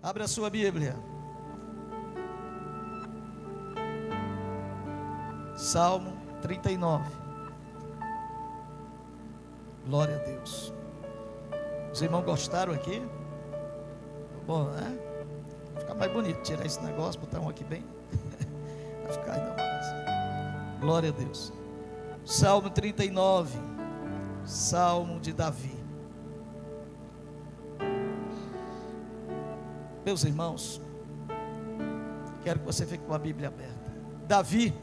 Abra a sua Bíblia. Salmo 39. Glória a Deus. Os irmãos gostaram aqui? Bom, né? Vai ficar mais bonito. Tirar esse negócio, botar um aqui bem. Vai ficar ainda mais. Glória a Deus. Salmo 39. Salmo de Davi. Meus irmãos, quero que você fique com a Bíblia aberta. Davi,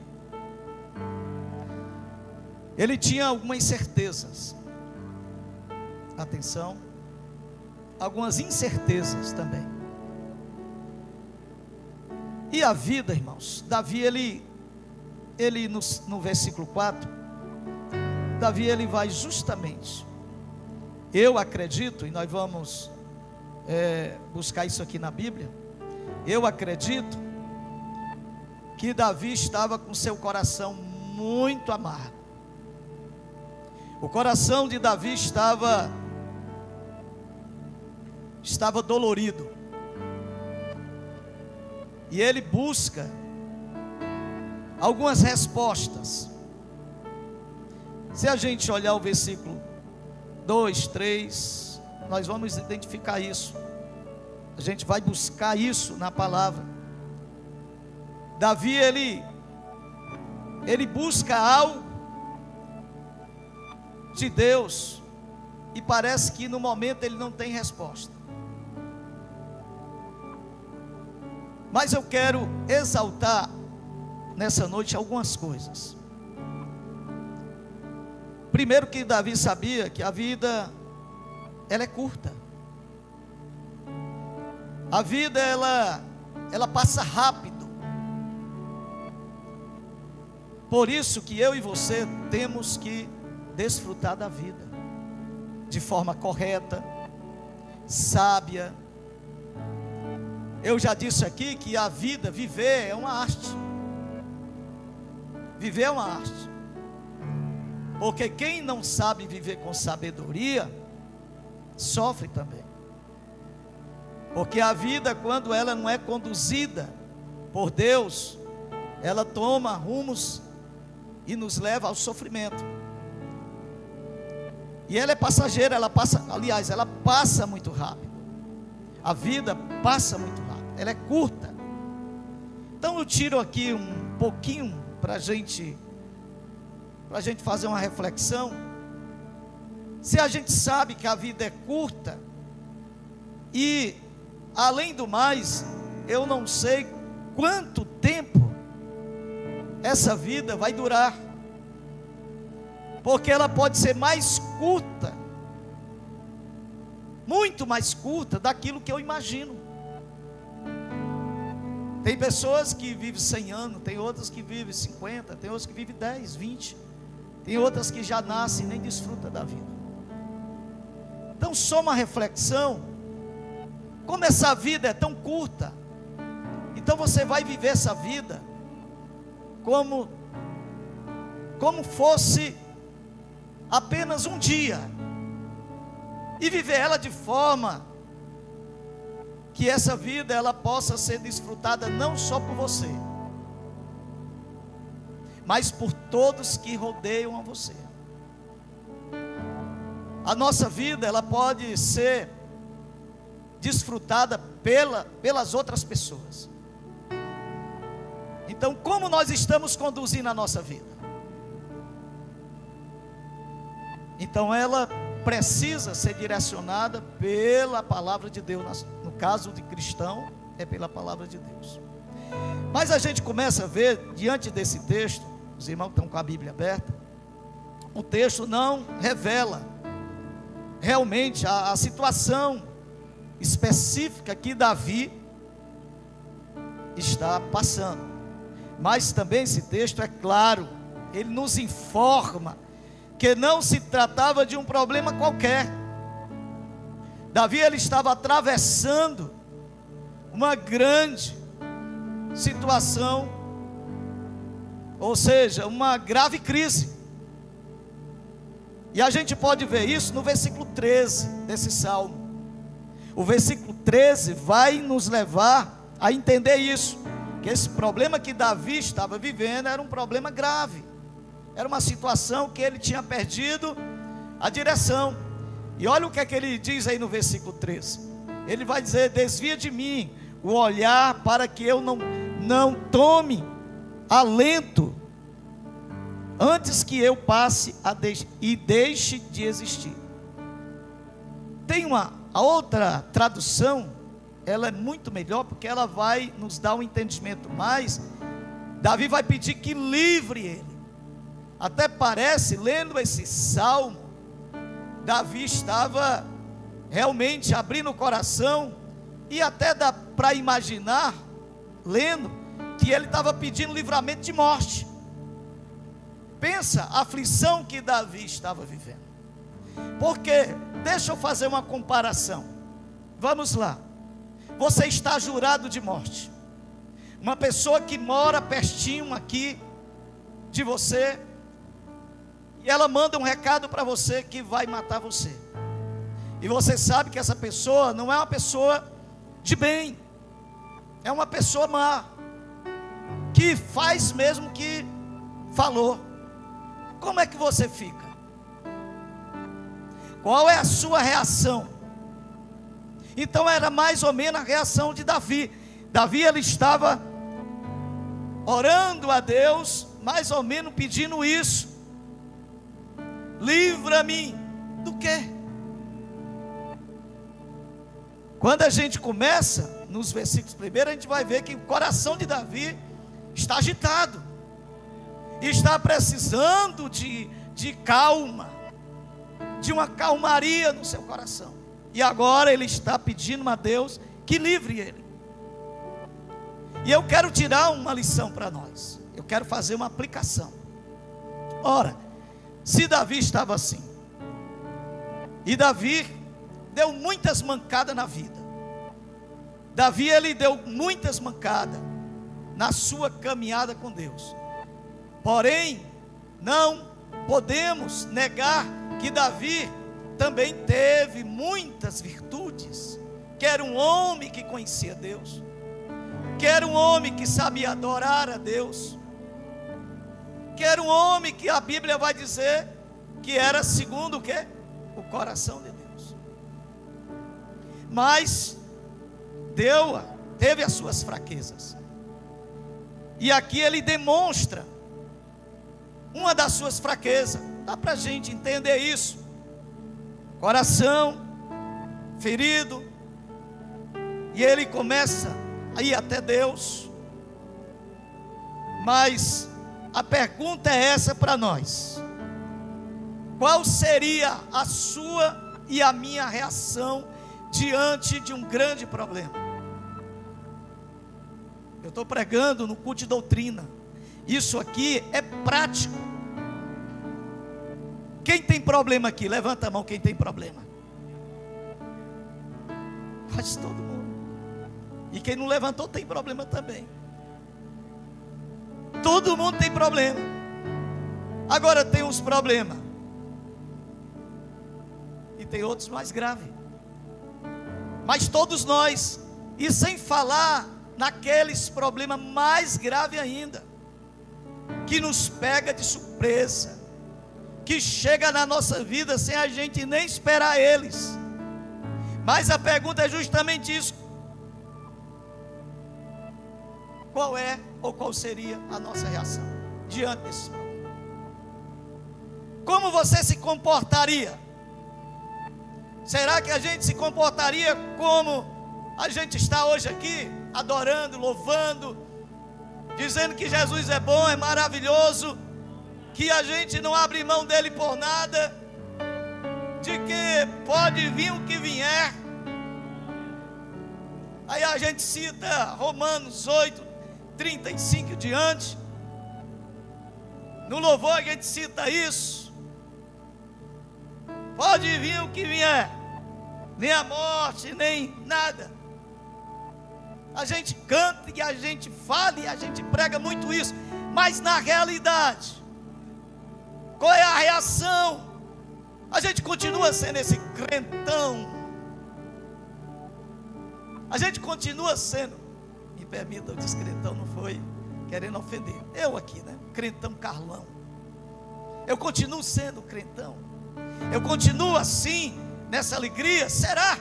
ele tinha algumas incertezas. Atenção, algumas incertezas também. E a vida, irmãos, Davi, ele no versículo 4, Davi, ele vai justamente, eu acredito, e nós vamos buscar isso aqui na Bíblia. Eu acredito que Davi estava com seu coração muito amargo. O coração de Davi estava dolorido. E ele busca algumas respostas. Se a gente olhar o versículo 2, 3, nós vamos identificar isso. A gente vai buscar isso na palavra. Davi, ele busca algo de Deus, e parece que no momento ele não tem resposta. Mas eu quero exaltar nessa noite algumas coisas. Primeiro, que Davi sabia que a vida, ela é curta. A vida, ela passa rápido. Por isso que eu e você temos que desfrutar da vida de forma correta, sábia. Eu já disse aqui que a vida, viver é uma arte. Viver é uma arte. Porque quem não sabe viver com sabedoria, sofre também. Porque a vida, quando ela não é conduzida por Deus, ela toma rumos e nos leva ao sofrimento. E ela é passageira, ela passa muito rápido. A vida passa muito rápido, ela é curta. Então eu tiro aqui um pouquinho para a gente fazer uma reflexão. Se a gente sabe que a vida é curta, e além do mais, eu não sei quanto tempo essa vida vai durar, porque ela pode ser mais curta, muito mais curta daquilo que eu imagino. Tem pessoas que vivem 100 anos, tem outras que vivem 50, tem outras que vivem 10, 20, tem outras que já nascem e nem desfrutam da vida. Então só uma reflexão, como essa vida é tão curta, então você vai viver essa vida como fosse apenas um dia, e viver ela de forma que essa vida ela possa ser desfrutada não só por você, mas por todos que rodeiam a você. A nossa vida ela pode ser desfrutada pelas outras pessoas. Então, como nós estamos conduzindo a nossa vida? Então ela precisa ser direcionada pela palavra de Deus. No caso de cristão, é pela palavra de Deus. Mas a gente começa a ver, diante desse texto, os irmãos estão com a Bíblia aberta, o texto não revela realmente a situação específica que Davi está passando. Mas também esse texto é claro, ele nos informa que não se tratava de um problema qualquer. Davi, ele estava atravessando uma grande situação, ou seja, uma grave crise. E a gente pode ver isso no versículo 13 desse salmo. o versículo 13 vai nos levar a entender isso, que esse problema que Davi estava vivendo era um problema grave, era uma situação que ele tinha perdido a direção. E olha o que é que ele diz aí no versículo 13, ele vai dizer: desvia de mim o olhar para que eu não tome alento, antes que eu passe e deixe de existir. Tem a outra tradução, ela é muito melhor, porque ela vai nos dar um entendimento mais. Davi vai pedir que livre ele. Até parece, lendo esse salmo, Davi estava realmente abrindo o coração, e até dá para imaginar, lendo, que ele estava pedindo livramento de morte. Pensa a aflição que Davi estava vivendo. Porque, deixa eu fazer uma comparação. Vamos lá. Você está jurado de morte. Uma pessoa que mora pertinho aqui de você, e ela manda um recado para você que vai matar você. E você sabe que essa pessoa não é uma pessoa de bem, é uma pessoa má, que faz mesmo que falou. Como é que você fica? Qual é a sua reação? Então era mais ou menos a reação de Davi. Davi, ele estava orando a Deus, mais ou menos pedindo isso: livra-me do quê? Quando a gente começa nos versículos primeiros, a gente vai ver que o coração de Davi está agitado, e está precisando de calma, de uma calmaria no seu coração. E agora ele está pedindo a Deus que livre ele. E eu quero tirar uma lição para nós, eu quero fazer uma aplicação. Ora, se Davi estava assim, e Davi deu muitas mancadas na vida, Davi, ele deu muitas mancadas na sua caminhada com Deus. Porém, não podemos negar que Davi também teve muitas virtudes, que era um homem que conhecia Deus, que era um homem que sabia adorar a Deus, que era um homem que a Bíblia vai dizer que era segundo o quê? O coração de Deus. Mas teve as suas fraquezas, e aqui ele demonstra uma das suas fraquezas. Dá para a gente entender isso: coração ferido, e ele começa a ir até Deus. Mas a pergunta é essa para nós: qual seria a sua e a minha reação diante de um grande problema? Eu estou pregando no culto de doutrina, isso aqui é prático. Quem tem problema aqui? Levanta a mão quem tem problema. Faz todo mundo. E quem não levantou tem problema também. Todo mundo tem problema. Agora tem uns problemas, e tem outros mais graves. Mas todos nós, e sem falar naqueles problemas mais graves ainda, que nos pega de surpresa, que chega na nossa vida sem a gente nem esperar eles. Mas a pergunta é justamente isso: qual é ou qual seria a nossa reação diante desses problemas? Como você se comportaria? Será que a gente se comportaria como a gente está hoje aqui, adorando, louvando, dizendo que Jesus é bom, é maravilhoso, que a gente não abre mão dele por nada, de que pode vir o que vier? Aí a gente cita Romanos 8, 35 diante. No louvor a gente cita isso: pode vir o que vier, nem a morte, nem nada. A gente canta e a gente fala e a gente prega muito isso, mas na realidade, qual é a reação? A gente continua sendo esse crentão A gente continua sendo, me permita, o descrentão não foi querendo ofender. Eu aqui, né? Crentão Carlão. Eu continuo sendo crentão. Eu continuo assim, nessa alegria. Será?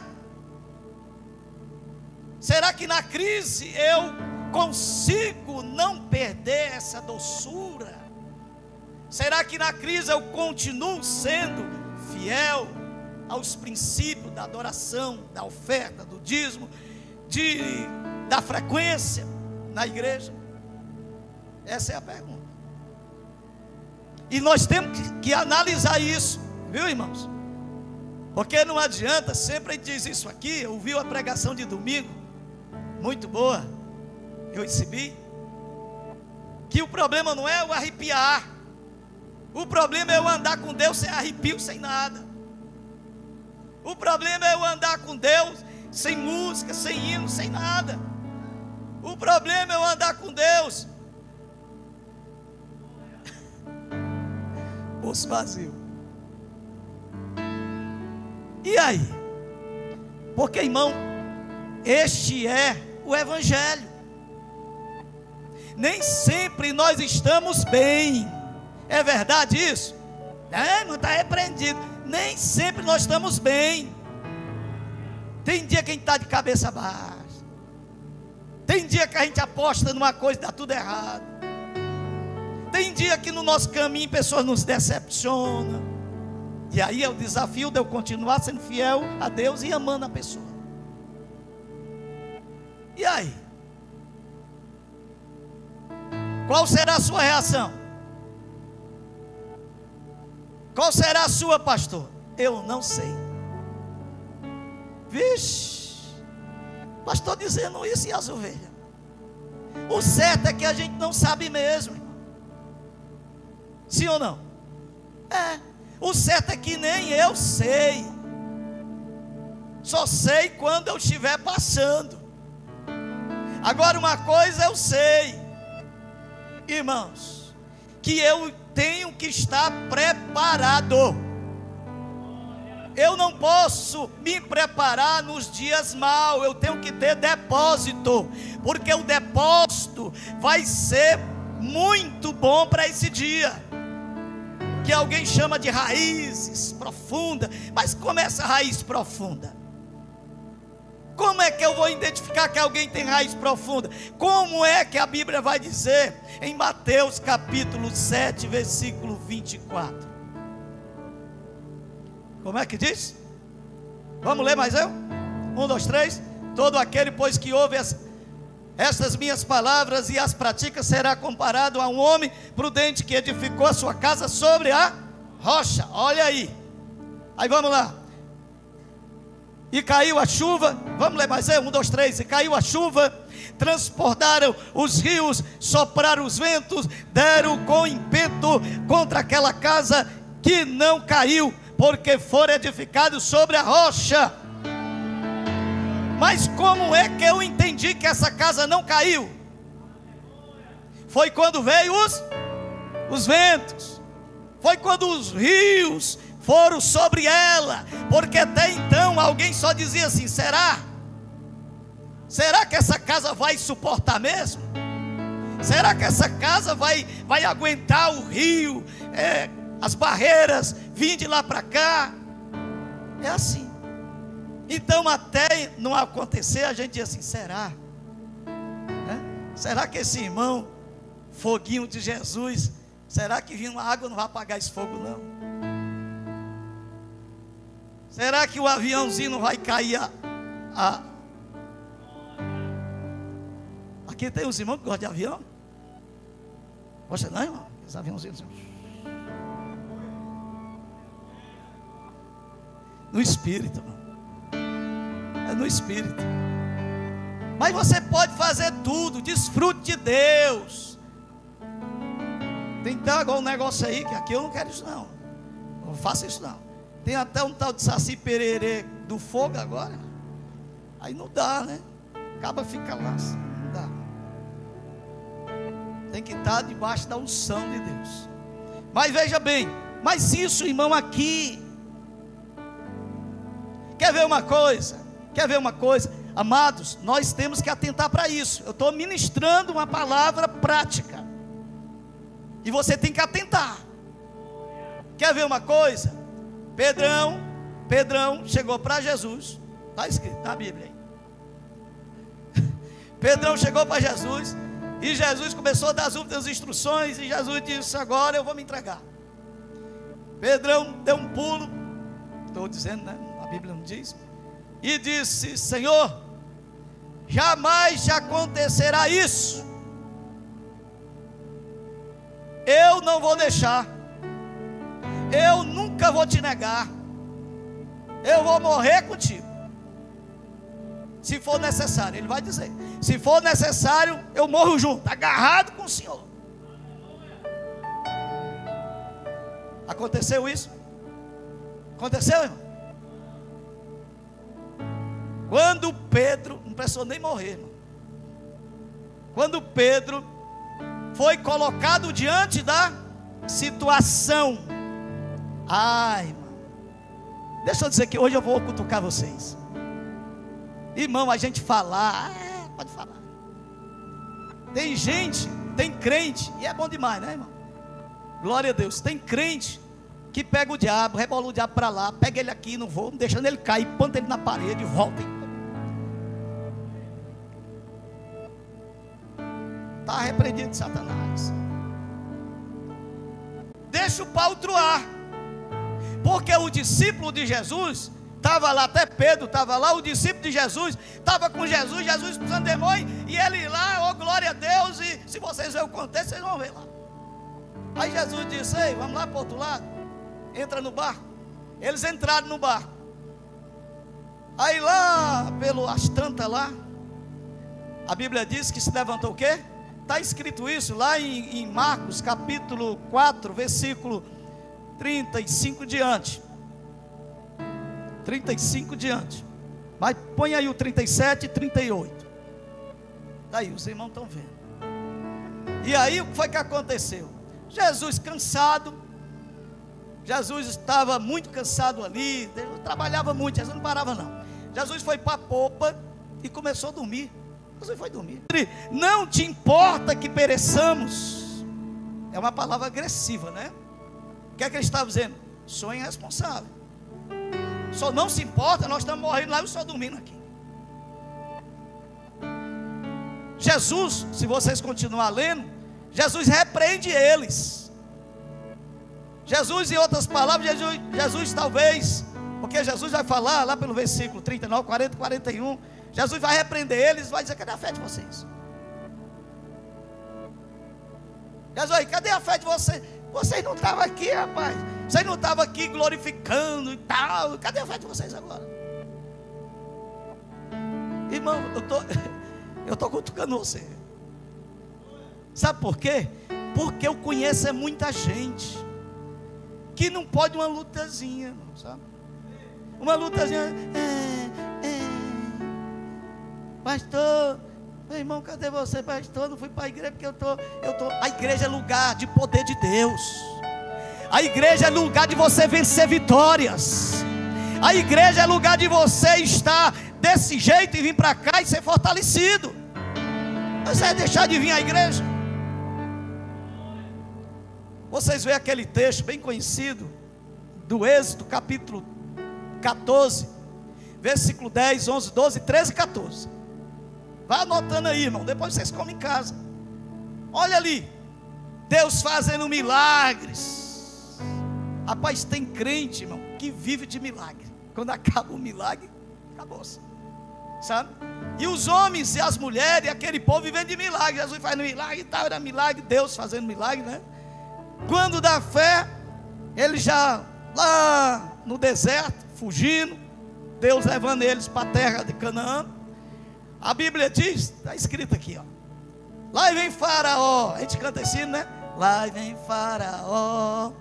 Será que na crise eu consigo não perder essa doçura? Será que na crise eu continuo sendo fiel aos princípios da adoração, da oferta, do dízimo, da frequência na igreja? Essa é a pergunta. E nós temos que analisar isso, viu, irmãos? Porque não adianta, sempre a gente diz isso aqui. Eu ouvi a pregação de domingo, muito boa, eu recebi, que o problema não é o arrepiar, o problema é eu andar com Deus sem arrepio, sem nada. O problema é eu andar com Deus sem música, sem hino, sem nada. O problema é eu andar com Deus bolso vazio. E aí? Porque, irmão, este é o Evangelho. Nem sempre nós estamos bem. É verdade isso? Não está repreendido. Nem sempre nós estamos bem. Tem dia que a gente está de cabeça baixa. Tem dia que a gente aposta numa coisa e dá tudo errado. Tem dia que no nosso caminho pessoas nos decepcionam. E aí é o desafio de eu continuar sendo fiel a Deus e amando a pessoa. E aí? Qual será a sua reação? Qual será a sua, pastor? Eu não sei. Vixe, pastor dizendo isso e as ovelhas. O certo é que a gente não sabe mesmo, irmão. Sim ou não? É. O certo é que nem eu sei. Só sei quando eu estiver passando. Agora uma coisa eu sei, irmãos, que eu tenho que estar preparado. Eu não posso me preparar nos dias maus. Eu tenho que ter depósito, porque o depósito vai ser muito bom para esse dia, que alguém chama de raízes profundas. Mas como é essa raiz profunda? Como é que eu vou identificar que alguém tem raiz profunda? Como é que a Bíblia vai dizer em Mateus capítulo 7, versículo 24? Como é que diz? Vamos ler mais eu? 1, 2, 3. Todo aquele, pois, que ouve estas minhas palavras e as pratica, será comparado a um homem prudente que edificou a sua casa sobre a rocha. Olha aí. Aí vamos lá. E caiu a chuva, vamos ler mais 1, 2, 3, e caiu a chuva, transportaram os rios, sopraram os ventos, deram com ímpeto contra aquela casa, que não caiu, porque foi edificado sobre a rocha. Mas como é que eu entendi que essa casa não caiu? Foi quando veio os ventos, foi quando os rios foram sobre ela, porque até então alguém só dizia assim: será que essa casa vai suportar mesmo? Será que essa casa vai aguentar o rio, as barreiras, vir de lá para cá? É assim. Então até não acontecer, a gente diz assim: será? Será que esse irmão, foguinho de Jesus, será que vindo água não vai apagar esse fogo não? Será que o aviãozinho não vai cair Aqui tem uns irmãos que gostam de avião. Gosta não, irmão? Os aviãozinhos no espírito, irmão. É no espírito. Mas você pode fazer tudo. Desfrute de Deus. Tem então um negócio aí, que aqui eu não quero isso não. Não faça isso não. Tem até um tal de Saci Pererê do fogo agora. Aí não dá, né? Acaba fica lá, não dá. Tem que estar debaixo da unção de Deus. Mas veja bem, mas isso, irmão, aqui. Quer ver uma coisa? Amados, nós temos que atentar para isso. Eu estou ministrando uma palavra prática, e você tem que atentar. Quer ver uma coisa? Pedrão chegou para Jesus, está escrito na Bíblia aí. Pedrão chegou para Jesus, e Jesus começou a dar as instruções, e Jesus disse: agora eu vou me entregar. Pedrão deu um pulo, estou dizendo, né? A Bíblia não diz, e disse: Senhor, jamais te acontecerá isso, eu não vou deixar, eu nunca vou te negar, eu vou morrer contigo, se for necessário. Ele vai dizer: se for necessário, eu morro junto, agarrado com o Senhor. Aconteceu isso? Aconteceu, irmão? Quando Pedro, não precisou nem morrer, irmão. Quando Pedro foi colocado diante da situação, ai, irmão, deixa eu dizer que hoje eu vou cutucar vocês. Irmão, a gente falar, pode falar. Tem gente, tem crente, e é bom demais, né, irmão? Glória a Deus. Tem crente que pega o diabo, rebola o diabo para lá, pega ele aqui no voo, deixando ele cair, planta ele na parede, volta. Está repreendido de Satanás. Deixa o pau troar, porque o discípulo de Jesus estava lá, até Pedro estava lá, o discípulo de Jesus estava com Jesus, Jesus expulsando demônio, e ele lá, oh glória a Deus, e se vocês verem o contexto, vocês vão ver lá. Aí Jesus disse: ei, vamos lá para o outro lado, entra no barco. Eles entraram no barco. Aí lá, pelas tantas lá, a Bíblia diz que se levantou o quê? Está escrito isso lá em Marcos capítulo 4, versículo 35 diante. 35 diante. Mas põe aí o 37 e 38. Daí os irmãos estão vendo. E aí o que foi que aconteceu? Jesus cansado. Jesus estava muito cansado ali. Deus trabalhava muito, Jesus não parava não. Jesus foi para a popa e começou a dormir. Jesus foi dormir. Não te importa que pereçamos. É uma palavra agressiva, né? O que é que ele estava dizendo? Sou irresponsável. Só não se importa, nós estamos morrendo lá e eu só dormindo aqui. Jesus, se vocês continuarem lendo, Jesus repreende eles. Jesus, em outras palavras, Jesus talvez, porque Jesus vai falar lá pelo versículo 39, 40, 41, Jesus vai repreender eles, vai dizer: cadê a fé de vocês? Jesus, cadê a fé de vocês? Vocês não estavam aqui, rapaz. Vocês não estavam aqui glorificando e tal. Cadê a fé de vocês agora? Irmão, eu estou cutucando você. Sabe por quê? Porque eu conheço muita gente que não pode uma lutazinha, sabe? Uma lutazinha. Pastor, meu irmão, cadê você? Pastor, eu não fui para a igreja porque eu tô. A igreja é lugar de poder de Deus. A igreja é lugar de você vencer vitórias. A igreja é lugar de você estar desse jeito e vir para cá e ser fortalecido. Você vai deixar de vir à igreja? Vocês veem aquele texto bem conhecido do Êxodo capítulo 14, versículo 10, 11, 12, 13 e 14. Vai anotando aí, irmão, depois vocês comem em casa. Olha ali, Deus fazendo milagres. Rapaz, tem crente, irmão, que vive de milagre. Quando acaba o milagre, acabou-se, sabe? E os homens e as mulheres, aquele povo vivendo de milagre. Jesus faz milagre e tal, era milagre, Deus fazendo milagre, né? Quando dá fé, ele já lá no deserto, fugindo, Deus levando eles para a terra de Canaã. A Bíblia diz, está escrito aqui, ó: lá vem Faraó. A gente canta assim, né? Lá vem Faraó.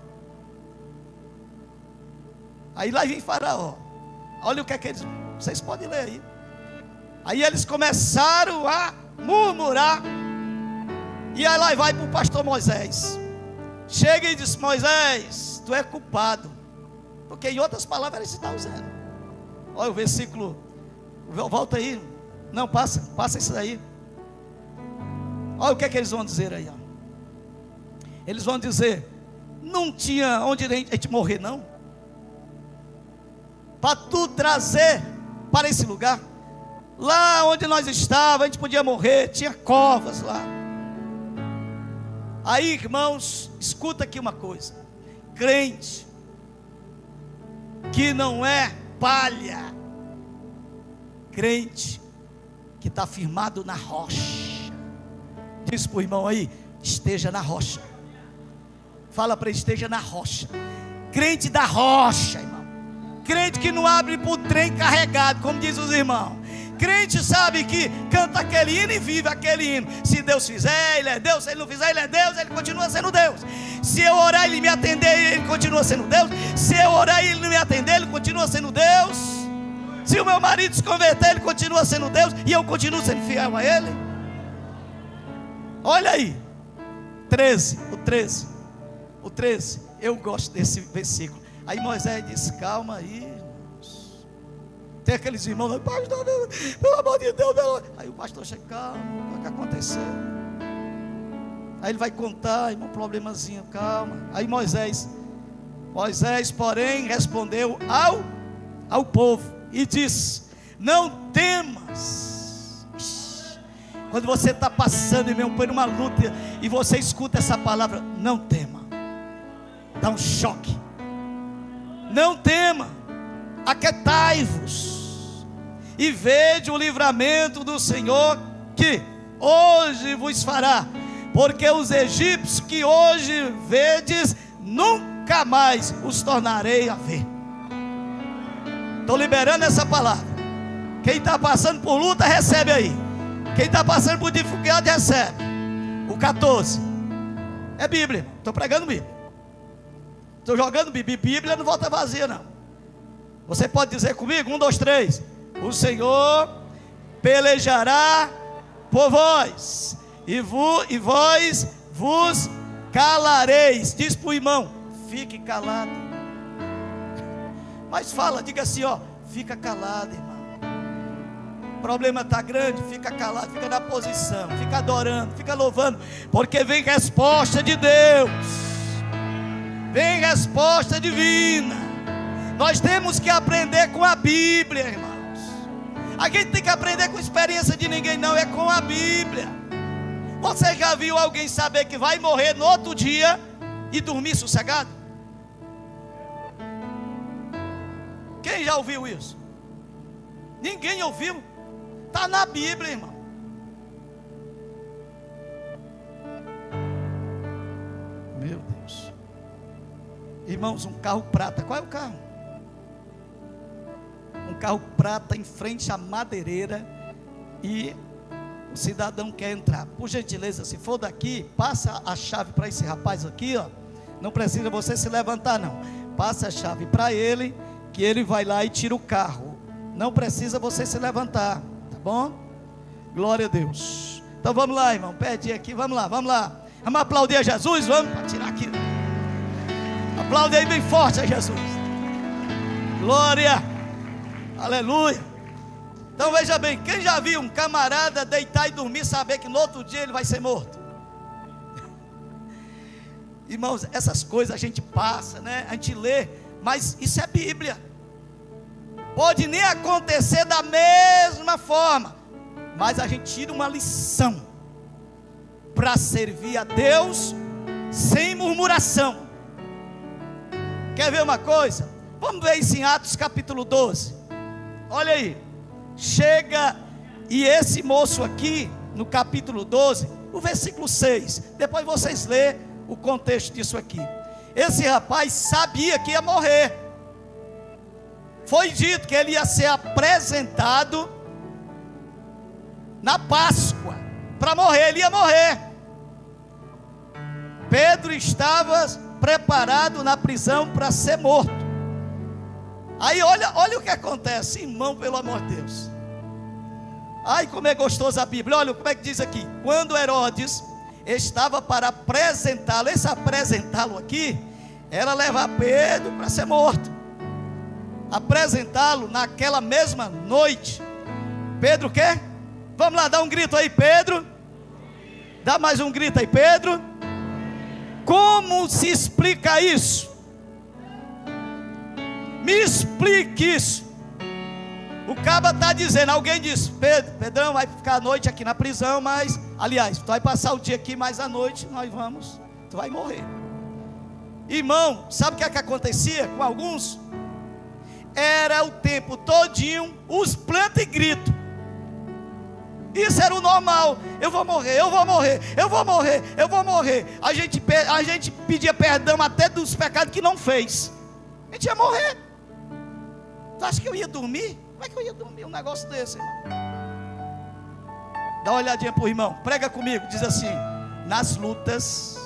Aí lá vem Faraó. Olha o que é que eles, vocês podem ler aí. Aí eles começaram a murmurar. E aí lá vai para o pastor Moisés. Chega e diz: Moisés, tu é culpado. Porque em outras palavras ele está usando. Olha o versículo, volta aí, Não, passa isso daí. Olha o que é que eles vão dizer aí, ó. Eles vão dizer: não tinha onde a gente morrer, não, para tu trazer para esse lugar. Lá onde nós estávamos, a gente podia morrer, tinha covas lá. Aí, irmãos, escuta aqui uma coisa: crente que não é palha, crente que está firmado na rocha. Diz para o irmão aí: esteja na rocha. Fala para ele: esteja na rocha. Crente da rocha, irmão. Crente que não abre para o trem carregado, como diz os irmãos. Crente, sabe, que canta aquele hino e vive aquele hino. Se Deus fizer, Ele é Deus. Se Ele não fizer, Ele é Deus. Ele continua sendo Deus. Se eu orar e Ele me atender, Ele continua sendo Deus. Se eu orar e Ele não me atender, Ele continua sendo Deus. Se o meu marido se converter, Ele continua sendo Deus. E eu continuo sendo fiel a Ele. Olha aí, 13, o 13, eu gosto desse versículo. Aí Moisés disse: calma aí, irmãos. Tem aqueles irmãos: pastor, pelo amor de Deus, aí o pastor chega: calma, o que aconteceu? Aí ele vai contar, irmão, um problemazinho, calma. Aí Moisés, porém, respondeu ao povo e disse: não temas. Quando você está passando, irmão, por uma luta e você escuta essa palavra: não tema, dá um choque. Não tema, aquietai-vos e vede o livramento do Senhor que hoje vos fará, porque os egípcios que hoje vedes, nunca mais os tornarei a ver. Estou liberando essa palavra. Quem está passando por luta, recebe aí. Quem está passando por dificuldade, recebe. O 14 é Bíblia. Estou pregando Bíblia. Estou jogando Bíblia. Bíblia não volta vazia, não. Você pode dizer comigo? 1, 2, 3. O Senhor pelejará por vós, e vós vos calareis. Diz para o irmão: fique calado. Mas fala, diga assim, ó: fica calado, irmão. O problema está grande, fica calado, fica na posição, fica adorando, fica louvando, porque vem resposta de Deus, vem resposta divina. Nós temos que aprender com a Bíblia, irmãos. A gente tem que aprender com a experiência de ninguém, não, é com a Bíblia. Você já viu alguém saber que vai morrer no outro dia e dormir sossegado? Quem já ouviu isso? Ninguém ouviu. Está na Bíblia, irmão. Meu Deus. Irmãos, um carro prata. Qual é o carro? Um carro prata em frente à madeireira. E o cidadão quer entrar. Por gentileza, se for daqui, passa a chave para esse rapaz aqui, ó. Não precisa você se levantar, não. Passa a chave para ele, que ele vai lá e tira o carro. Não precisa você se levantar. Bom? Glória a Deus. Então vamos lá, irmão, pede aqui, vamos lá. Vamos aplaudir a Jesus, vamos tirar aqui. Aplaude aí bem forte a Jesus. Glória. Aleluia. Então veja bem, quem já viu um camarada deitar e dormir, saber que no outro dia ele vai ser morto? Irmãos, essas coisas a gente passa, né? A gente lê, mas isso é Bíblia. Pode nem acontecer da mesma forma, mas a gente tira uma lição para servir a Deus sem murmuração. Quer ver uma coisa? Vamos ver isso em Atos capítulo 12. Olha aí, chega e esse moço aqui no capítulo 12, o versículo 6, depois vocês lêem o contexto disso aqui. Esse rapaz sabia que ia morrer. Foi dito que ele ia ser apresentado na Páscoa para morrer, ele ia morrer. Pedro estava preparado na prisão para ser morto. Aí olha o que acontece, irmão, pelo amor de Deus. Ai, como é gostoso a Bíblia. Olha como é que diz aqui: quando Herodes estava para apresentá-lo, esse apresentá-lo aqui era levar Pedro para ser morto. Apresentá-lo naquela mesma noite. Pedro o quê? Vamos lá, dá um grito aí, Pedro. Dá mais um grito aí, Pedro. Como se explica isso? Me explique isso. O caba está dizendo, alguém disse: Pedrão vai ficar a noite aqui na prisão, mas, aliás, tu vai passar o dia aqui, mas à noite nós vamos, tu vai morrer. Irmão, sabe o que é que acontecia com alguns? Era o tempo todinho, os planta e grito. Isso era o normal. Eu vou morrer, eu vou morrer, eu vou morrer, eu vou morrer. A gente pedia perdão até dos pecados que não fez. A gente ia morrer. Tu acha que eu ia dormir? Como é que eu ia dormir um negócio desse, irmão? Dá uma olhadinha para o irmão, prega comigo, diz assim: nas lutas,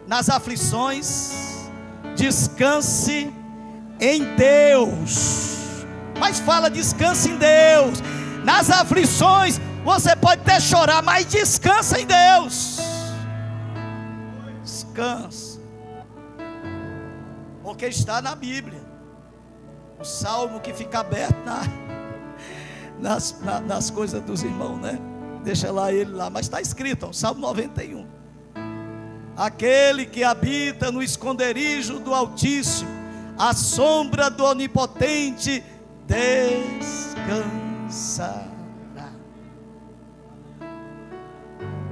nas aflições, descanse em Deus. Mas fala, descanse em Deus. Nas aflições, você pode até chorar, mas descansa em Deus. Descansa. Porque está na Bíblia. O salmo que fica aberto nas coisas dos irmãos, né? Deixa lá ele lá, mas está escrito, ó, Salmo 91. Aquele que habita no esconderijo do Altíssimo, à sombra do Onipotente, descansará.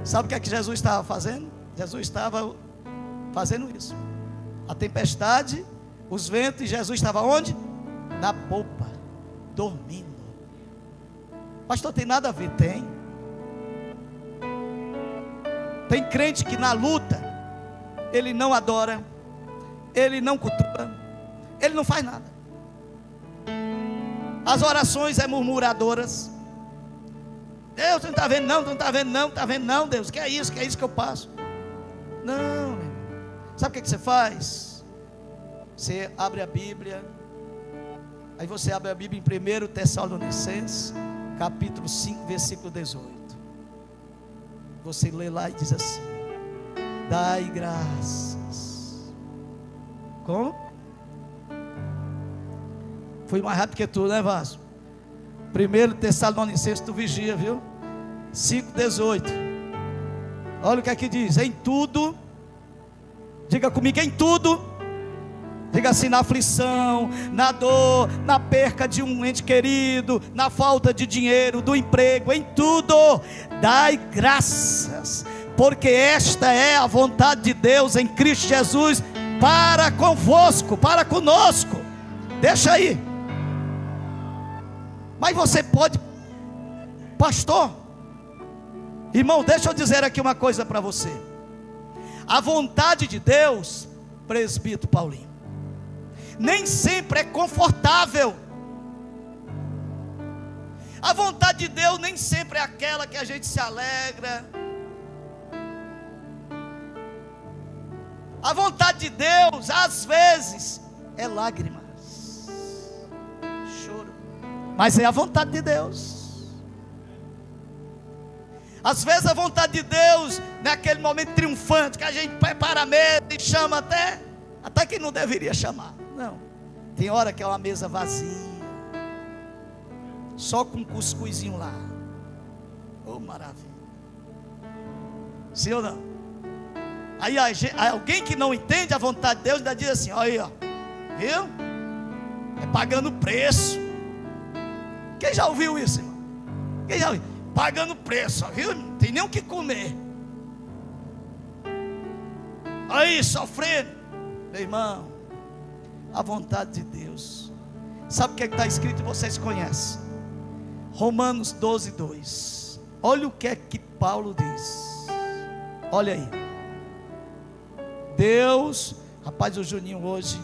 Sabe o que é que Jesus estava fazendo? Jesus estava fazendo isso. A tempestade, os ventos, e Jesus estava onde? Na popa, dormindo. Pastor, tem nada a ver? Tem crente que na luta ele não adora, ele não cultua, ele não faz nada. As orações é murmuradoras. Deus, tu não está vendo não, tu não está vendo não, está vendo não, Deus, que é isso que eu passo. Não, meu irmão. Sabe o que você faz? Você abre a Bíblia. Aí você abre a Bíblia em 1 Tessalonicenses, capítulo 5, versículo 18. Você lê lá e diz assim: dai graças. Como? Fui mais rápido que tu, né, Vasco? 1 Tessalonicenses, tu vigia, viu? 5,18. Olha o que é que diz: em tudo, diga comigo, em tudo. Diga assim: na aflição, na dor, na perca de um ente querido, na falta de dinheiro, do emprego, em tudo, dai graças, porque esta é a vontade de Deus em Cristo Jesus, para convosco, para conosco. Deixa aí. Mas você pode, pastor, irmão, deixa eu dizer aqui uma coisa para você. A vontade de Deus, presbítero Paulinho, nem sempre é confortável. A vontade de Deus nem sempre é aquela que a gente se alegra. A vontade de Deus, às vezes, é lágrimas, choro, mas é a vontade de Deus. Às vezes a vontade de Deus, naquele momento triunfante, que a gente prepara a mesa e chama até quem não deveria chamar. Não, tem hora que é uma mesa vazia, só com um cuscuzinho lá. Oh, maravilha. Sim ou não? Aí alguém que não entende a vontade de Deus ainda diz assim: olha aí, ó, viu? É pagando preço. Quem já ouviu isso, irmão? Quem já ouviu? Pagando preço, ó, viu? Não tem nem o que comer. Aí, sofrendo. Meu irmão, a vontade de Deus, sabe o que está escrito e vocês conhecem? Romanos 12, 2. Olha o que é que Paulo diz. Olha aí. Deus, rapaz, o Juninho hoje,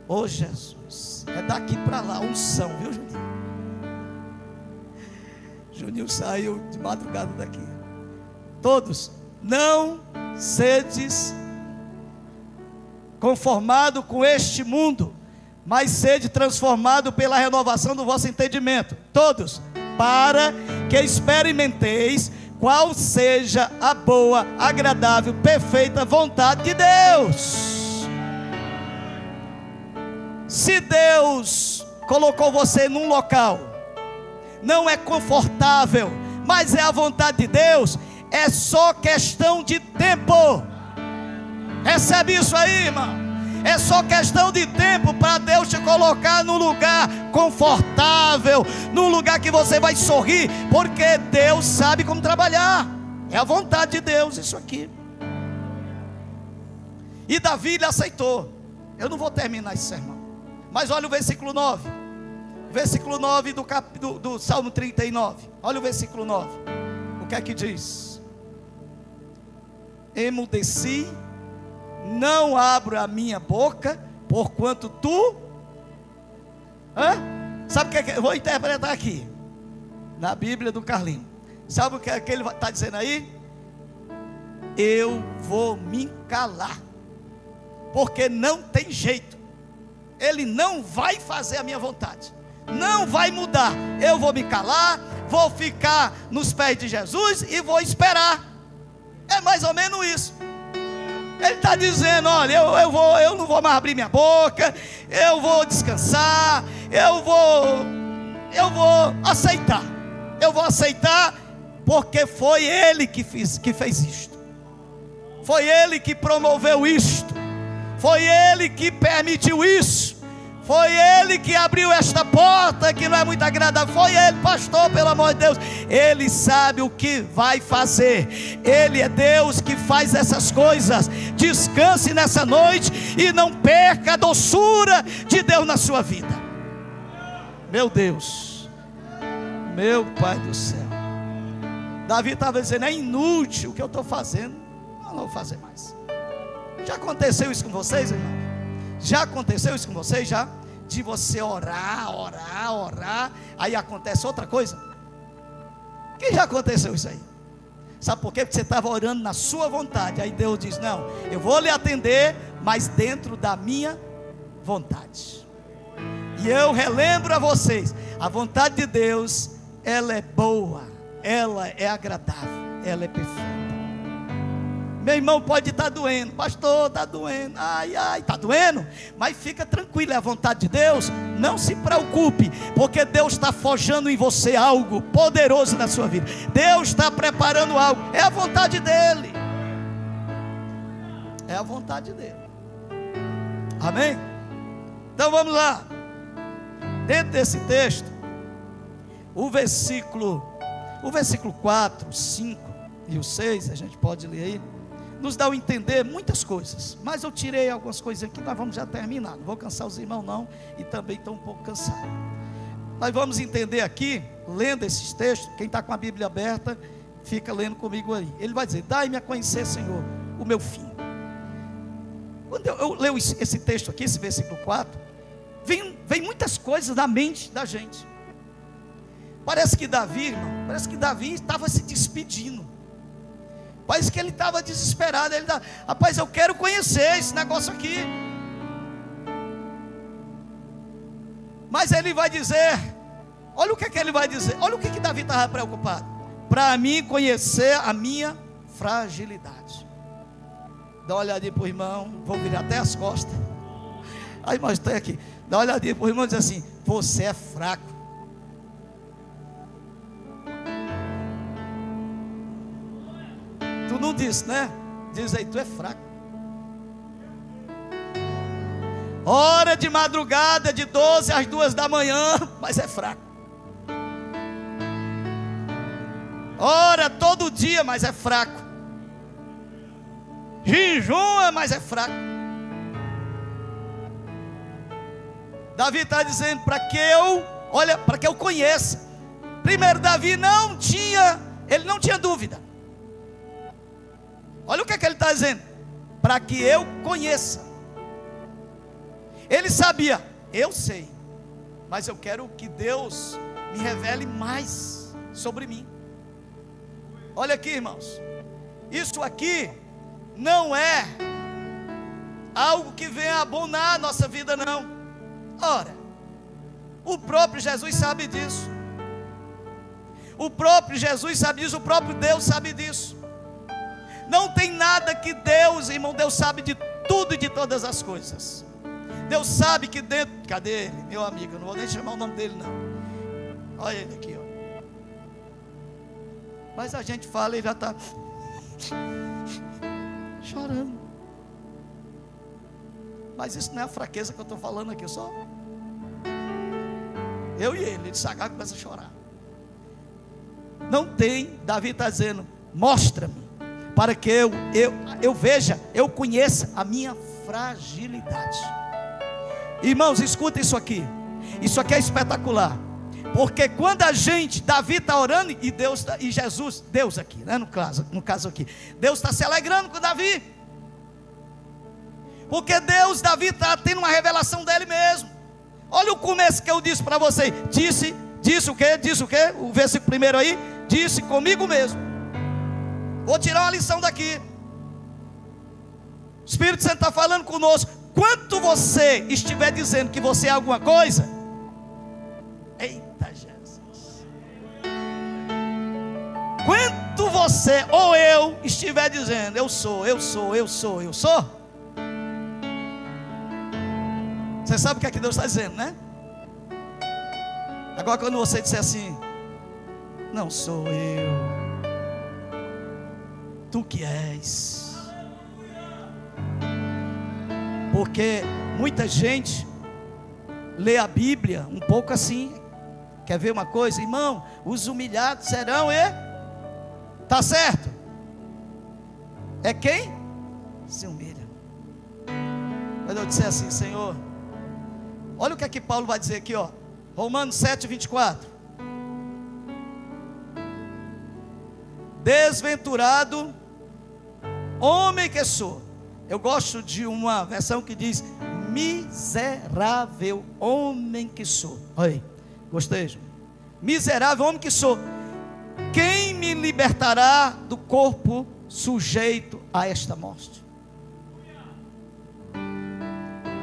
ô Jesus, é daqui para lá, unção, viu, Juninho? Juninho saiu de madrugada daqui. Todos, não sedes conformado com este mundo, mas sede transformado pela renovação do vosso entendimento. Todos, para que experimenteis qual seja a boa, agradável, perfeita vontade de Deus. Se Deus colocou você num local, não é confortável, mas é a vontade de Deus, é só questão de tempo. Recebe isso aí, irmão. É só questão de tempo para Deus te colocar num lugar confortável, num lugar que você vai sorrir, porque Deus sabe como trabalhar. É a vontade de Deus isso aqui. E Davi ele aceitou. Eu não vou terminar esse sermão, mas olha o versículo 9. Versículo 9 do Salmo 39. Olha o versículo 9. O que é que diz? Emudeci, não abro a minha boca, porquanto tu... Sabe o que é que eu vou interpretar aqui? Na Bíblia do Carlinho. Sabe o que é que ele está dizendo aí? Eu vou me calar, porque não tem jeito. Ele não vai fazer a minha vontade, não vai mudar. Eu vou me calar, vou ficar nos pés de Jesus e vou esperar. É mais ou menos isso. Ele está dizendo: olha, eu não vou mais abrir minha boca, eu vou descansar, eu vou aceitar. Eu vou aceitar, porque foi Ele que fez isto. Foi Ele que promoveu isto. Foi Ele que permitiu isso. Foi Ele que abriu esta porta que não é muito agradável. Foi Ele, pastor, pelo amor de Deus. Ele sabe o que vai fazer. Ele é Deus que faz essas coisas. Descanse nessa noite e não perca a doçura de Deus na sua vida. Meu Deus, meu Pai do céu. Davi estava dizendo: é inútil o que eu estou fazendo, eu não vou fazer mais. Já aconteceu isso com vocês, irmão? Já aconteceu isso com vocês? Já? De você orar, aí acontece outra coisa? Que já aconteceu isso aí? Sabe por quê? Porque você estava orando na sua vontade. Aí Deus diz: não, eu vou lhe atender, mas dentro da minha vontade. E eu relembro a vocês: a vontade de Deus, ela é boa, ela é agradável, ela é perfeita. Meu irmão, pode estar doendo, pastor, está doendo, está doendo, mas fica tranquilo, é a vontade de Deus. Não se preocupe, porque Deus está forjando em você algo poderoso na sua vida. Deus está preparando algo, é a vontade dEle. É a vontade dEle. Amém? Então vamos lá. Dentro desse texto, o versículo 4, 5 e o 6, a gente pode ler aí, nos dá a entender muitas coisas, mas eu tirei algumas coisas aqui, nós vamos já terminar, não vou cansar os irmãos não, e também estou um pouco cansado. Nós vamos entender aqui, lendo esses textos. Quem está com a Bíblia aberta, fica lendo comigo aí. Ele vai dizer: dai-me a conhecer, Senhor, o meu fim. Quando eu leio esse texto aqui, esse versículo 4, vem muitas coisas na mente da gente. Parece que Davi, irmão, estava se despedindo. Parece que ele estava desesperado. Ele rapaz, eu quero conhecer esse negócio aqui. Mas ele vai dizer, olha o que ele vai dizer. Olha o que Davi estava preocupado. Para mim conhecer a minha fragilidade. Dá uma olhadinha para o irmão. Vou virar até as costas. Aí, mas estou aqui. Dá uma olhadinha para o irmão e diz assim: você é fraco. Tu não disse, né? Diz aí: tu é fraco. Hora de madrugada, de 12 às 2 da manhã, mas é fraco. Ora todo dia, mas é fraco. Jejuma, mas é fraco. Davi está dizendo para que eu conheça. Primeiro, Davi ele não tinha dúvida. Olha o que ele está dizendo: para que eu conheça. Ele sabia, eu sei, mas eu quero que Deus me revele mais sobre mim. Olha aqui, irmãos, isso aqui não é algo que venha abonar a nossa vida, não. Ora, o próprio Jesus sabe disso. O próprio Jesus sabe disso, o próprio Deus sabe disso. Não tem nada que Deus, irmão, Deus sabe de tudo e de todas as coisas. Deus sabe que dentro... Cadê ele? Meu amigo, eu não vou nem chamar o nome dele não. Olha ele aqui, ó. Mas a gente fala e já está chorando. Mas isso não é a fraqueza que eu estou falando aqui, só eu e ele disse, Agar começa a chorar. Não tem, Davi está dizendo, mostra-me, para que eu veja, eu conheça a minha fragilidade. Irmãos, escuta isso aqui é espetacular, porque quando a gente, Davi está orando, e Deus, e Jesus, Deus aqui, né, no caso aqui, Deus está se alegrando com Davi, porque Davi está tendo uma revelação dele mesmo. Olha o começo que eu disse para vocês, disse o quê? O versículo primeiro aí, disse comigo mesmo. Vou tirar uma lição daqui. O Espírito Santo está falando conosco. Quanto você estiver dizendo que você é alguma coisa, eita Jesus, quanto você ou eu estiver dizendo, eu sou, você sabe o que é que Deus está dizendo, né? Agora quando você disser assim, não sou eu, tu que és. Porque muita gente lê a Bíblia um pouco assim. Quer ver uma coisa, irmão? Os humilhados serão tá certo? É quem? Se humilha. Quando eu disser assim, Senhor, olha o que é que Paulo vai dizer aqui, ó. Romanos 7, 24. Desventurado homem que sou. Eu gosto de uma versão que diz, miserável homem que sou. Olha aí, gostei, João. Miserável homem que sou. Quem me libertará do corpo sujeito a esta morte?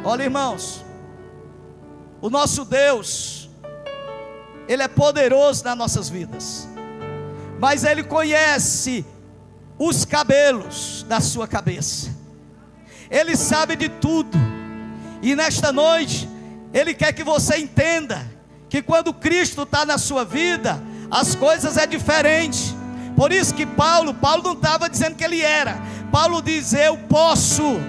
Olha, irmãos, o nosso Deus, Ele é poderoso nas nossas vidas, mas Ele conhece os cabelos da sua cabeça, Ele sabe de tudo, e nesta noite, Ele quer que você entenda, que quando Cristo está na sua vida, as coisas é diferente. Por isso que Paulo não estava dizendo que ele era, Paulo diz, eu posso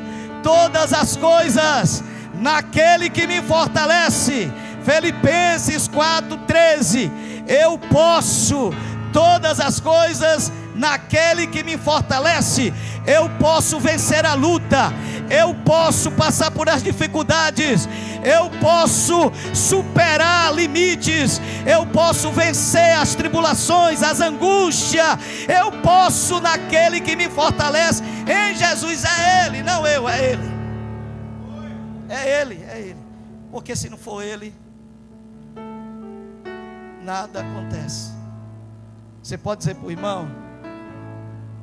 todas as coisas naquele que me fortalece. Filipenses 4:13, eu posso todas as coisas naquele que me fortalece. Eu posso vencer a luta, eu posso passar por as dificuldades, eu posso superar limites, eu posso vencer as tribulações, as angústias, eu posso naquele que me fortalece. Em Jesus, é Ele, não eu, é Ele. É Ele, porque se não for Ele, nada acontece. Você pode dizer para o irmão,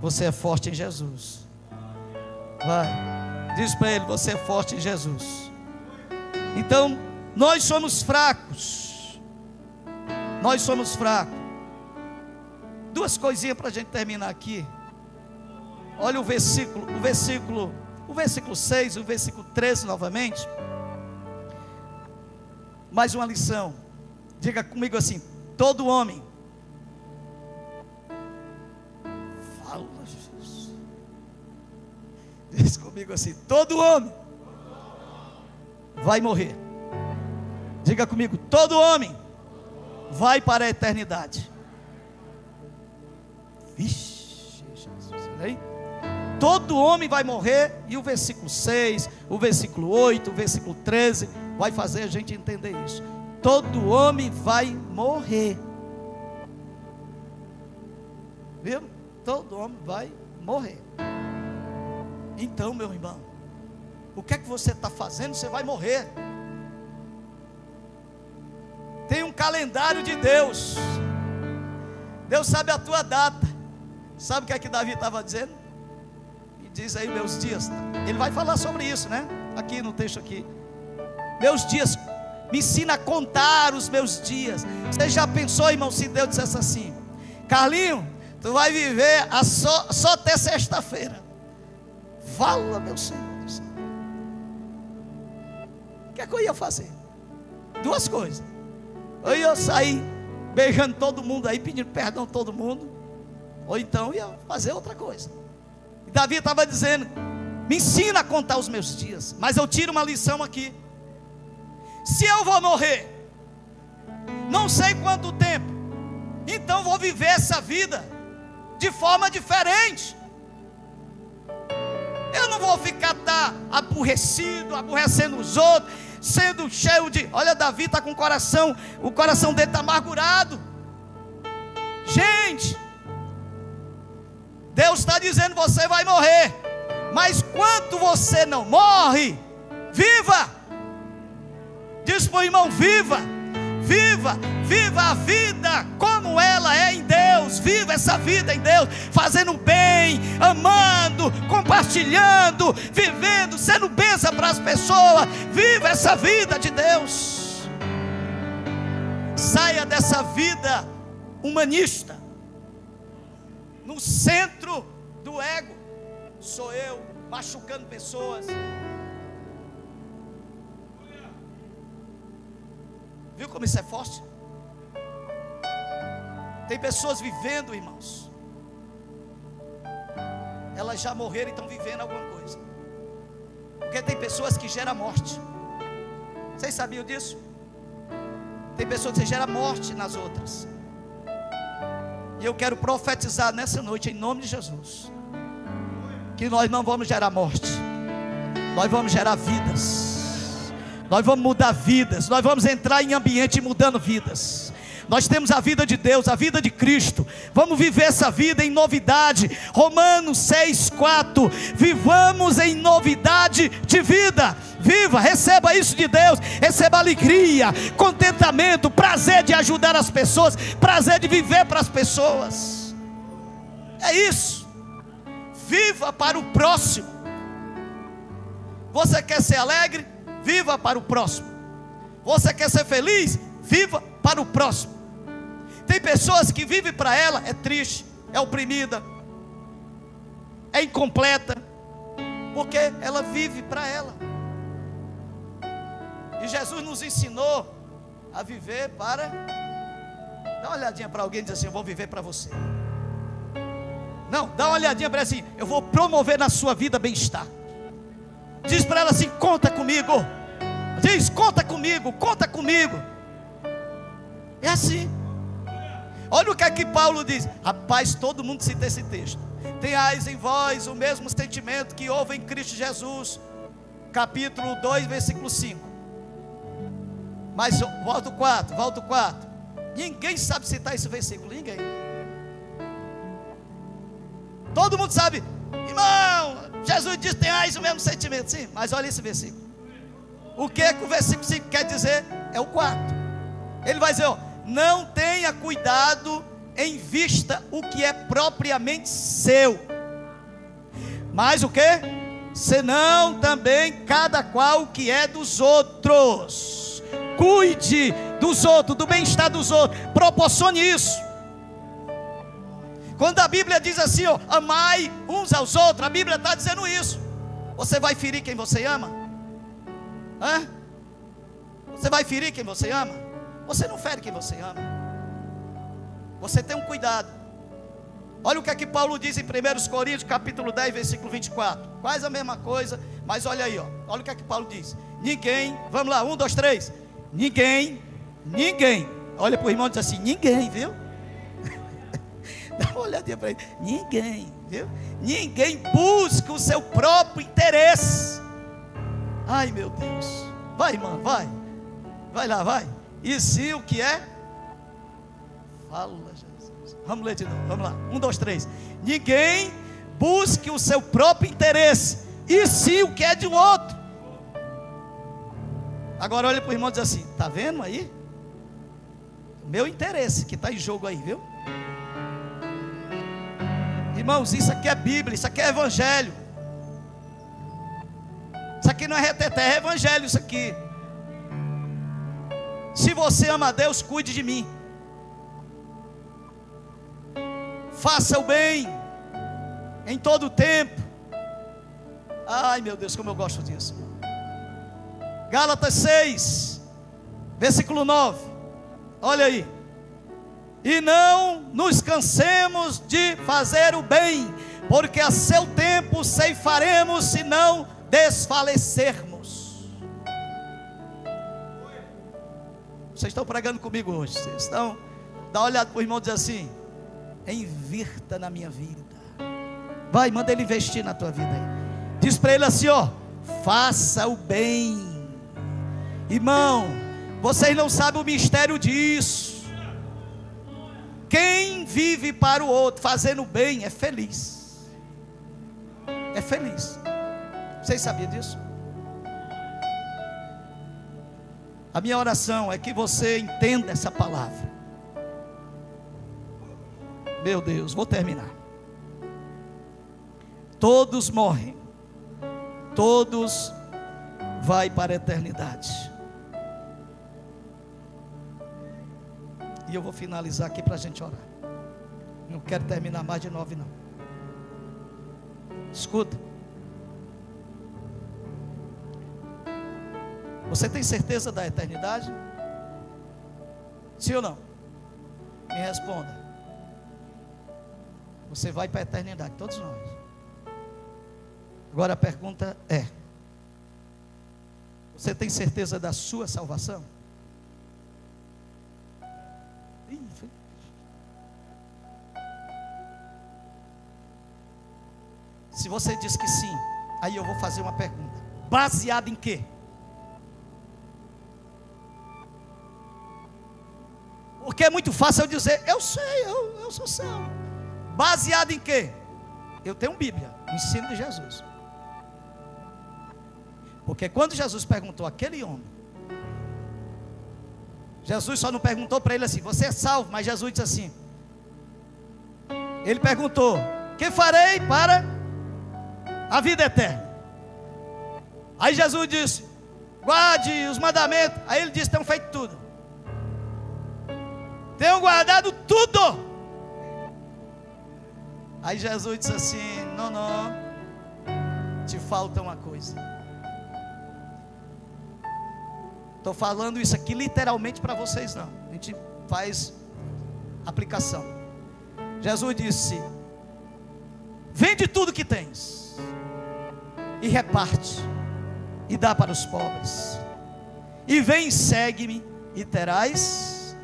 você é forte em Jesus. Vai, diz para ele, você é forte em Jesus. Então, nós somos fracos. Nós somos fracos. Duas coisinhas para a gente terminar aqui. Olha o versículo 6, o versículo 13 novamente. Mais uma lição. Diga comigo assim, todo homem. Fala, Jesus. Diz comigo assim, todo homem vai morrer. Diga comigo, todo homem vai para a eternidade. Vixe, Jesus, olha aí. Todo homem vai morrer. E o versículo 6, o versículo 8, o versículo 13 vai fazer a gente entender isso. Todo homem vai morrer. Viu? Todo homem vai morrer. Então, meu irmão, o que é que você está fazendo? Você vai morrer. Tem um calendário de Deus. Deus sabe a tua data. Sabe o que é que Davi estava dizendo? Me diz aí meus dias. Ele vai falar sobre isso, né? Aqui no texto aqui. Meus dias, me ensina a contar os meus dias. Você já pensou, irmão, se Deus dissesse assim: Carlinho, tu vai viver só até sexta-feira. Fala, meu Senhor do céu. O que é que eu ia fazer? Duas coisas. Eu ia sair beijando todo mundo aí, pedindo perdão a todo mundo. ou então ia fazer outra coisa. E Davi estava dizendo: me ensina a contar os meus dias. Mas eu tiro uma lição aqui: se eu vou morrer, não sei quanto tempo, então vou viver essa vida de forma diferente. Eu não vou ficar aborrecendo os outros, sendo cheio de... Olha, Davi está com o coração dele está amargurado. Gente, Deus está dizendo: você vai morrer, mas quanto você não morre, viva. Diz para o irmão: viva, viva, viva a vida como ela é em Deus. Viva essa vida em Deus, fazendo bem, amando, compartilhando, vivendo, sendo bênção para as pessoas. Viva essa vida de Deus. Saia dessa vida humanista, no centro do ego. Sou eu, machucando pessoas. Viu como isso é forte? Tem pessoas vivendo, irmãos, elas já morreram e estão vivendo alguma coisa, porque tem pessoas que geram morte. Vocês sabiam disso? Tem pessoas que geram morte nas outras. E eu quero profetizar nessa noite, em nome de Jesus, que nós não vamos gerar morte, nós vamos gerar vidas, nós vamos mudar vidas, nós vamos entrar em ambiente mudando vidas. Nós temos a vida de Deus, a vida de Cristo. Vamos viver essa vida em novidade. Romanos 6,4. Vivamos em novidade de vida. Viva, receba isso de Deus. Receba alegria, contentamento, prazer de ajudar as pessoas, prazer de viver para as pessoas. É isso. Viva para o próximo. Você quer ser alegre? Viva para o próximo. Você quer ser feliz? Viva para o próximo. Tem pessoas que vivem para ela, é triste, é oprimida, é incompleta, porque ela vive para ela. E Jesus nos ensinou a viver para... Dá uma olhadinha para alguém e diz assim: eu vou viver para você. Não, dá uma olhadinha para ela assim: eu vou promover na sua vida bem-estar. Diz para ela assim: conta comigo. Diz: conta comigo, conta comigo. É assim. Olha o que é que Paulo diz. Rapaz, todo mundo cita esse texto. Tenhais em vós o mesmo sentimento que houve em Cristo Jesus. Capítulo 2, versículo 5. Mas volta o 4. Ninguém sabe citar esse versículo, ninguém. Todo mundo sabe. Irmão, Jesus diz: tenhais o mesmo sentimento. Sim, mas olha esse versículo. O que é que o versículo 5 quer dizer? É o 4. Ele vai dizer: ó, não tenha cuidado em vista o que é propriamente seu, mas o que? Senão também cada qual o que é dos outros. Cuide dos outros, do bem-estar dos outros, proporcione isso. Quando a Bíblia diz assim, ó, amai uns aos outros, a Bíblia está dizendo isso. Você vai ferir quem você ama? Hã? Você vai ferir quem você ama? Você não fere quem você ama. Você tem um cuidado. Olha o que é que Paulo diz em 1 Coríntios capítulo 10, versículo 24. Quase a mesma coisa, mas olha aí, ó. Olha o que é que Paulo diz. Ninguém, vamos lá, 1, 2, 3. Ninguém, olha para o irmão e diz assim: ninguém, viu? Dá uma olhadinha para ele. Ninguém, viu? Ninguém busca o seu próprio interesse. Ai, meu Deus. Vai, irmão, vai. Vai lá, vai. E sim o que é? Fala, Jesus. Vamos ler de novo, vamos lá. 1, 2, 3. Ninguém busque o seu próprio interesse, e sim o que é de um outro. Agora olha para o irmão e diz assim: está vendo aí? Meu interesse que está em jogo aí, viu? Irmãos, isso aqui é Bíblia, isso aqui é Evangelho. Isso aqui não é reteté, é Evangelho isso aqui. Se você ama a Deus, cuide de mim. Faça o bem em todo o tempo. Ai, meu Deus, como eu gosto disso. Gálatas 6, versículo 9. Olha aí. e não nos cansemos de fazer o bem, porque a seu tempo ceifaremos se não desfalecermos. Vocês estão pregando comigo hoje? Vocês estão? Dá uma olhada para o irmão e diz assim: invirta na minha vida. Vai, manda ele investir na tua vida aí. Diz para ele assim, ó: faça o bem. Irmão, vocês não sabem o mistério disso. Quem vive para o outro fazendo bem é feliz. É feliz. Vocês sabiam disso? A minha oração é que você entenda essa palavra. Meu Deus, vou terminar. Todos morrem, todos vai para a eternidade. E eu vou finalizar aqui para a gente orar. Não quero terminar mais de 9 não. Escuta. Você tem certeza da eternidade? Sim ou não? Me responda. Você vai para a eternidade, todos nós. Agora a pergunta é: você tem certeza da sua salvação? Se você diz que sim, aí eu vou fazer uma pergunta: baseado em quê? Porque é muito fácil eu dizer: eu sei, eu sou salvo. Baseado em quê? Eu tenho Bíblia, o ensino de Jesus. Porque quando Jesus perguntou àquele homem, Jesus só não perguntou para ele assim: você é salvo? Mas Jesus disse assim, ele perguntou: que farei para a vida eterna? Aí Jesus disse: guarde os mandamentos. Aí ele disse: tenham feito tudo, tenham guardado tudo. Aí Jesus disse assim: não, te falta uma coisa. Estou falando isso aqui literalmente para vocês, não. A gente faz aplicação. Jesus disse: vende tudo que tens e reparte, e dá para os pobres, e vem e segue-me, e terás.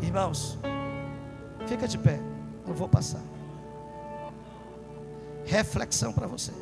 Irmãos, fica de pé, eu vou passar. Reflexão para você.